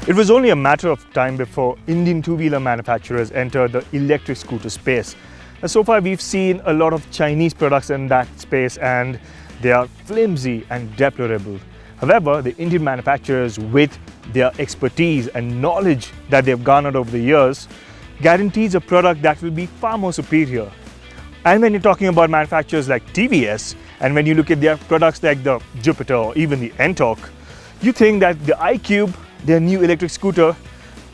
It was only a matter of time before Indian two-wheeler manufacturers entered the electric scooter space. And so far we've seen a lot of Chinese products in that space and they are flimsy and deplorable. However, the Indian manufacturers, with their expertise and knowledge that they've garnered over the years, guarantees a product that will be far more superior. And when you're talking about manufacturers like TVS, and when you look at their products like the Jupiter or even the Ntorq, you think that the iQube, their new electric scooter,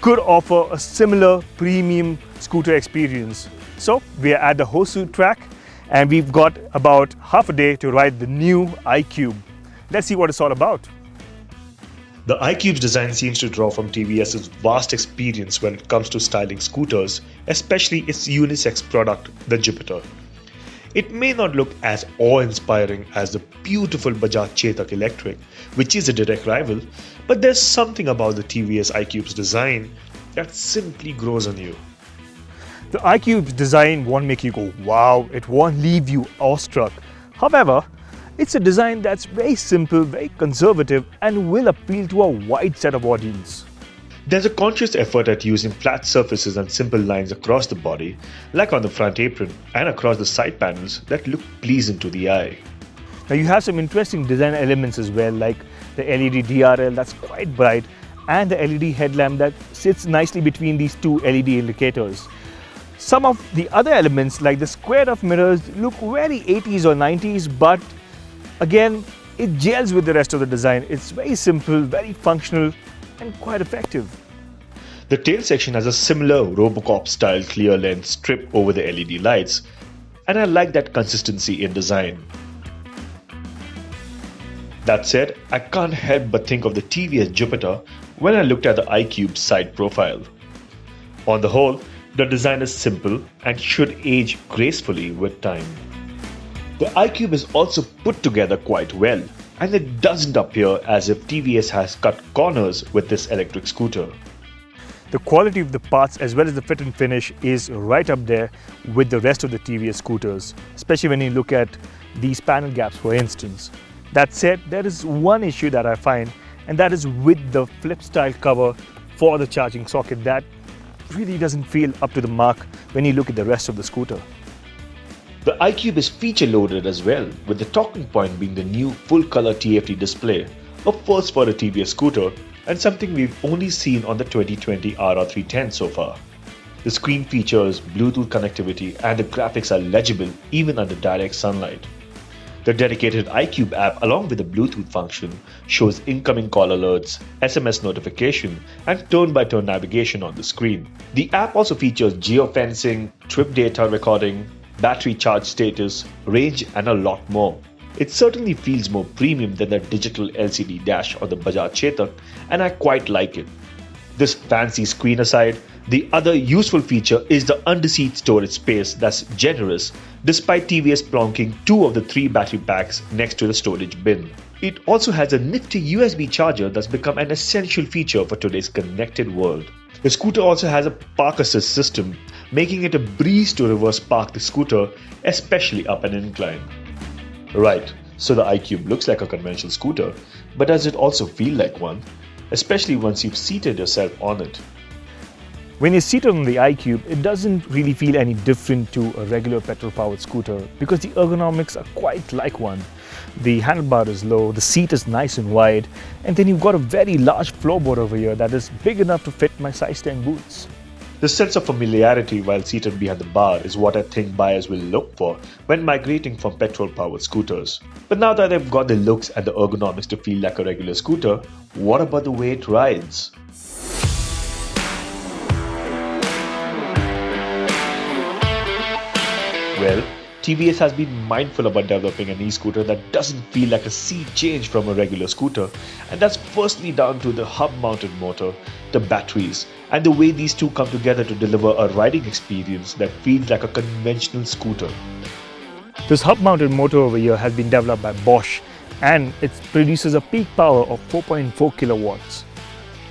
could offer a similar premium scooter experience. So we are at the Hosur track and we've got about half a day to ride the new iQube. Let's see what it's all about. The iQube's design seems to draw from TVS's vast experience when it comes to styling scooters, especially its unisex product, the Jupiter. It may not look as awe-inspiring as the beautiful Bajaj Chetak Electric, which is a direct rival, but there's something about the TVS iQube's design that simply grows on you. The iQube's design won't make you go wow, it won't leave you awestruck. However, it's a design that's very simple, very conservative, and will appeal to a wide set of audience. There's a conscious effort at using flat surfaces and simple lines across the body, like on the front apron and across the side panels, that look pleasing to the eye. Now you have some interesting design elements as well, like the LED DRL that's quite bright and the LED headlamp that sits nicely between these two LED indicators. Some of the other elements, like the squared-off mirrors, look very 80s or 90s, but again, it gels with the rest of the design. It's very simple, very functional, and quite effective. The tail section has a similar Robocop style clear lens strip over the LED lights, and I like that consistency in design. That said, I can't help but think of the TVS Jupiter when I looked at the iQube's side profile. On the whole, the design is simple and should age gracefully with time. The iQube is also put together quite well, and it doesn't appear as if TVS has cut corners with this electric scooter. The quality of the parts as well as the fit and finish is right up there with the rest of the TVS scooters, especially when you look at these panel gaps, for instance. That said, there is one issue that I find, and that is with the flip style cover for the charging socket that really doesn't feel up to the mark when you look at the rest of the scooter. The iQube is feature loaded as well, with the talking point being the new full color TFT display, a first for a TVS scooter and something we've only seen on the 2020 RR310 so far. The screen features Bluetooth connectivity and the graphics are legible even under direct sunlight. The dedicated iQube app, along with the Bluetooth function, shows incoming call alerts, SMS notification, and turn-by-turn navigation on the screen. The app also features geofencing, trip data recording, battery charge status, range, and a lot more. It certainly feels more premium than the digital LCD dash on the Bajaj Chetak, and I quite like it. This fancy screen aside, the other useful feature is the under-seat storage space that's generous, despite TVS plonking 2 of the 3 battery packs next to the storage bin. It also has a nifty USB charger that's become an essential feature for today's connected world. The scooter also has a park assist system, making it a breeze to reverse park the scooter, especially up an incline. Right, so the iQube looks like a conventional scooter, but does it also feel like one? Especially once you've seated yourself on it. When you're seated on the iQube, it doesn't really feel any different to a regular petrol-powered scooter because the ergonomics are quite like one. The handlebar is low, the seat is nice and wide, and then you've got a very large floorboard over here that is big enough to fit my size 10 boots. The sense of familiarity while seated behind the bar is what I think buyers will look for when migrating from petrol-powered scooters. But now that they've got the looks and the ergonomics to feel like a regular scooter, what about the way it rides? Well, TVS has been mindful about developing an e-scooter that doesn't feel like a sea change from a regular scooter, and that's firstly down to the hub-mounted motor, the batteries, and the way these two come together to deliver a riding experience that feels like a conventional scooter. This hub-mounted motor over here has been developed by Bosch, and it produces a peak power of 4.4 kilowatts.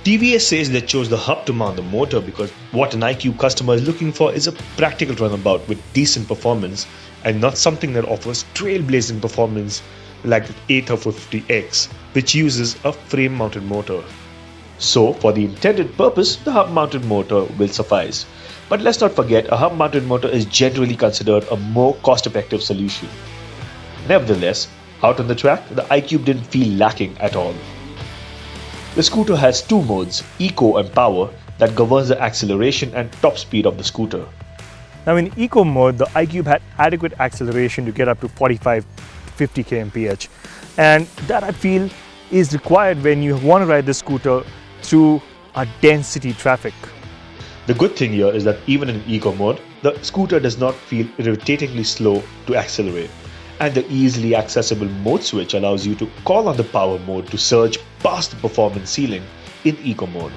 TVS says they chose the hub to mount the motor because what an iQube customer is looking for is a practical runabout with decent performance and not something that offers trailblazing performance like the Ather 450X, which uses a frame-mounted motor. So, for the intended purpose, the hub-mounted motor will suffice. But let's not forget, a hub-mounted motor is generally considered a more cost-effective solution. Nevertheless, out on the track, the iQube didn't feel lacking at all. The scooter has two modes, Eco and Power, that governs the acceleration and top speed of the scooter. Now in Eco mode, the iQube had adequate acceleration to get up to 45-50 kmph, and that I feel is required when you want to ride the scooter through a dense city traffic. The good thing here is that even in Eco mode, the scooter does not feel irritatingly slow to accelerate, and the easily accessible mode switch allows you to call on the Power mode to surge past the performance ceiling in Eco mode.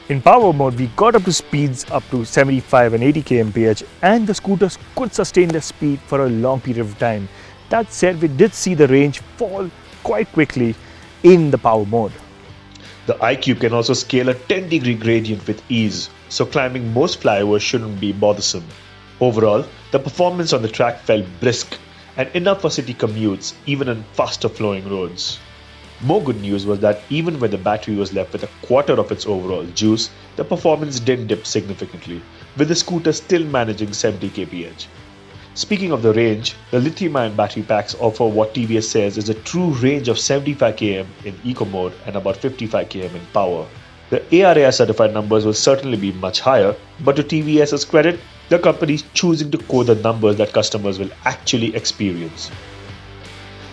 In Power mode, we got up to speeds up to 75 and 80 kmph, and the scooters could sustain their speed for a long period of time. That said, we did see the range fall quite quickly in the Power mode. The iQube can also scale a 10-degree gradient with ease, so climbing most flyovers shouldn't be bothersome. Overall, the performance on the track felt brisk and enough for city commutes even on faster flowing roads. More good news was that even when the battery was left with a quarter of its overall juice, the performance didn't dip significantly, with the scooter still managing 70 kph. Speaking of the range, the lithium-ion battery packs offer what TVS says is a true range of 75 km in Eco mode and about 55 km in Power. The ARAI certified numbers will certainly be much higher, but to TVS's credit, the company is choosing to quote the numbers that customers will actually experience.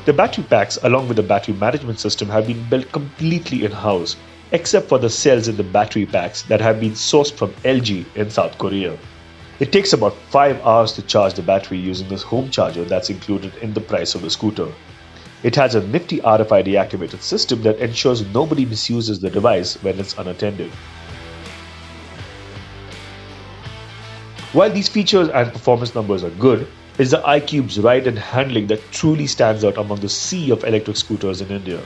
The battery packs along with the battery management system have been built completely in-house, except for the cells in the battery packs that have been sourced from LG in South Korea. It takes about 5 hours to charge the battery using this home charger that's included in the price of the scooter. It has a nifty RFID activated system that ensures nobody misuses the device when it's unattended. While these features and performance numbers are good, it's the iQube's ride and handling that truly stands out among the sea of electric scooters in India.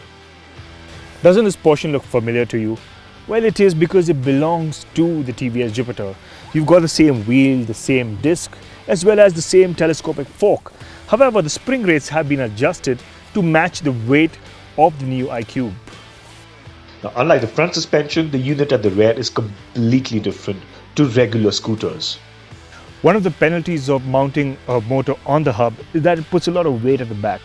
Doesn't this portion look familiar to you? Well, it is because it belongs to the TVS Jupiter. You've got the same wheel, the same disc, as well as the same telescopic fork. However, the spring rates have been adjusted to match the weight of the new iQube. Now, unlike the front suspension, the unit at the rear is completely different to regular scooters. One of the penalties of mounting a motor on the hub is that it puts a lot of weight at the back.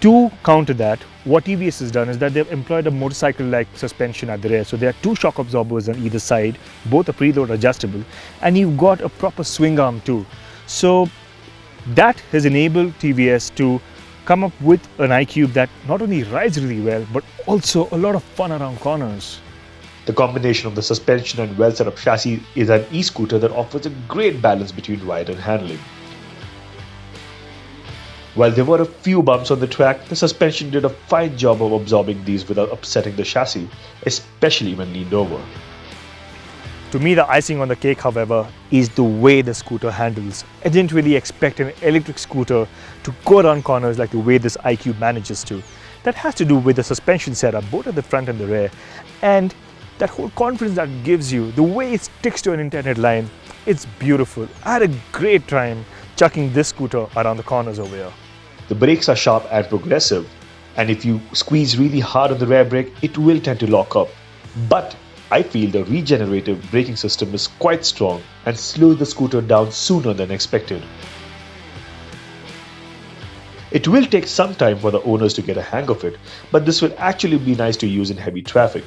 To counter that, what TVS has done is that they've employed a motorcycle-like suspension at the rear. So there are two shock absorbers on either side, both are preload adjustable, and you've got a proper swing arm too. So that has enabled TVS to come up with an iQube that not only rides really well, but also a lot of fun around corners. The combination of the suspension and well set up chassis is an e-scooter that offers a great balance between ride and handling. While there were a few bumps on the track, the suspension did a fine job of absorbing these without upsetting the chassis, especially when leaned over. To me, the icing on the cake, however, is the way the scooter handles. I didn't really expect an electric scooter to go around corners like the way this iQube manages to. That has to do with the suspension setup, both at the front and the rear, and that whole confidence that it gives you, the way it sticks to an intended line. It's beautiful. I had a great time chucking this scooter around the corners over here. The brakes are sharp and progressive, and if you squeeze really hard on the rear brake, it will tend to lock up. But I feel the regenerative braking system is quite strong and slows the scooter down sooner than expected. It will take some time for the owners to get a hang of it, but this will actually be nice to use in heavy traffic.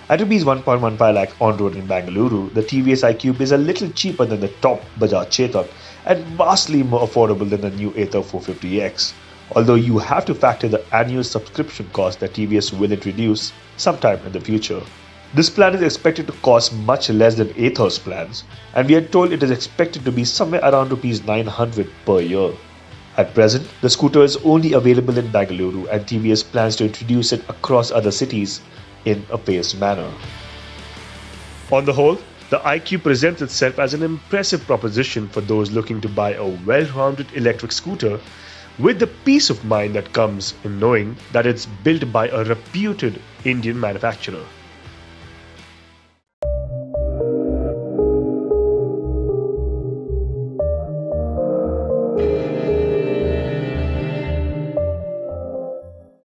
At Rs 1.15 lakh on road in Bengaluru, the TVS iQube is a little cheaper than the top Bajaj Chetak and vastly more affordable than the new Ather 450X, although you have to factor the annual subscription cost that TVS will introduce sometime in the future. This plan is expected to cost much less than Ather's plans, and we are told it is expected to be somewhere around Rs 900 per year. At present, the scooter is only available in Bengaluru, and TVS plans to introduce it across other cities in a phased manner. On the whole, the iQube presents itself as an impressive proposition for those looking to buy a well-rounded electric scooter with the peace of mind that comes in knowing that it's built by a reputed Indian manufacturer.